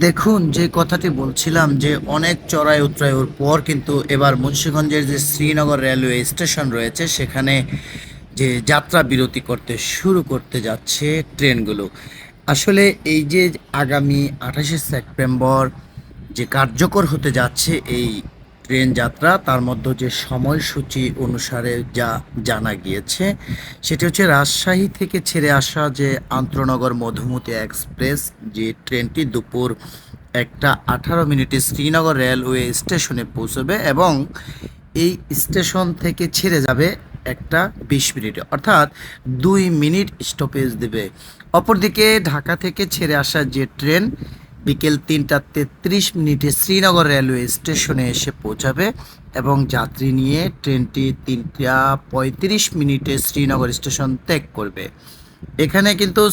দেখুন, যে কথাটি বলছিলাম যে অনেক চড়াই উতরাইয়ের পর কিন্তু এবার মুন্সিগঞ্জের যে শ্রীনগর রেলওয়ে স্টেশন রয়েছে সেখানে যে যাত্রা বিরতি করতে শুরু করতে যাচ্ছে ট্রেনগুলো। আসলে এই যে আগামী 28শে সেপ্টেম্বর যে কার্যকর হতে যাচ্ছে এই ট্রেন যাত্রা, তার মধ্যে যে সময়সূচি অনুসারে যা জানা গিয়েছে সেটি হচ্ছে রাজশাহী থেকে ছেড়ে আসা যে আন্তনগর মধুমতি এক্সপ্রেস, যে ট্রেনটি দুপুর 1টা 18 মিনিটে শ্রীনগর রেলওয়ে স্টেশনে পৌঁছবে এবং এই স্টেশন থেকে ছেড়ে যাবে 1টা 20 মিনিটে, অর্থাৎ 2 মিনিট স্টপেজ দেবে। অপরদিকে ঢাকা থেকে ছেড়ে আসা যে ট্রেন বিকেল 3টা 33 মিনিটে শ্রীনগর রেলওয়ে স্টেশনে এসে পৌঁছাবে এবং যাত্রী নিয়ে ট্রেনটি 3টা 35 মিনিটে শ্রীনগর স্টেশন ত্যাগ করবে। এখানে কিন্তু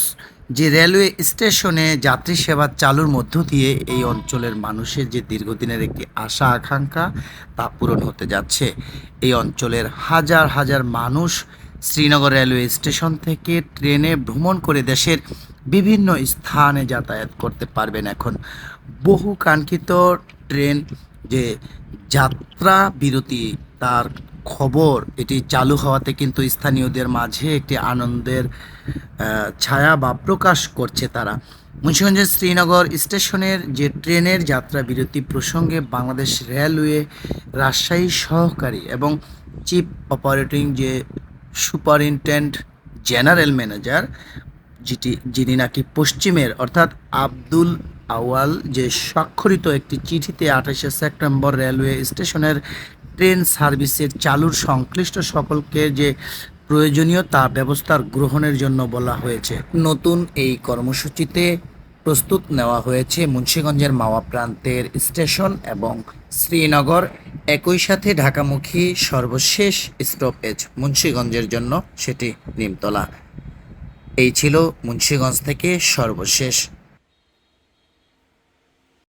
যে রেলওয়ে স্টেশনে যাত্রী সেবা চালুর মধ্য দিয়ে এই অঞ্চলের মানুষের যে দীর্ঘদিনের একটি আশা আকাঙ্ক্ষা তা পূরণ হতে যাচ্ছে। এই অঞ্চলের হাজার হাজার মানুষ শ্রীনগর রেলওয়ে স্টেশন থেকে ট্রেনে ভ্রমণ করে দেশের বিভিন্ন স্থানে যাতায়াত করতে পারবেন। এখন বহু কাঙ্ক্ষিত ট্রেন যে যাত্রা বিরতি, তার খবর এটি চালু হওয়াতে কিন্তু স্থানীয়দের মাঝে একটি আনন্দের ছায়া বা প্রকাশ করছে তারা। মুন্সিগঞ্জের শ্রীনগর স্টেশনের যে ট্রেনের যাত্রা বিরতি প্রসঙ্গে বাংলাদেশ রেলওয়ে রাজশাহী সহকারী এবং চিফ অপারেটিং যে সুপারিনটেন্ডেন্ট জেনারেল ম্যানেজার, যিনি নাকি পশ্চিমের অর্থাৎ আব্দুল আওয়াল, যে স্বাক্ষরিত একটি চিঠিতে 28শে সেপ্টেম্বর রেলওয়ে স্টেশনের ট্রেন সার্ভিসের চালুর সংশ্লিষ্ট সকলকে যে প্রয়োজনীয়তা ব্যবস্থার গ্রহণের জন্য বলা হয়েছে। নতুন এই কর্মসূচিতে প্রস্তুত নেওয়া হয়েছে মুন্সিগঞ্জের মাওয়া প্রান্তের স্টেশন এবং শ্রীনগর, একই সাথে ঢাকামুখী সর্বশেষ স্টপেজ মুন্সিগঞ্জের জন্য সেটি নিমতলা। এই ছিল মুন্সিগঞ্জ থেকে সর্বশেষ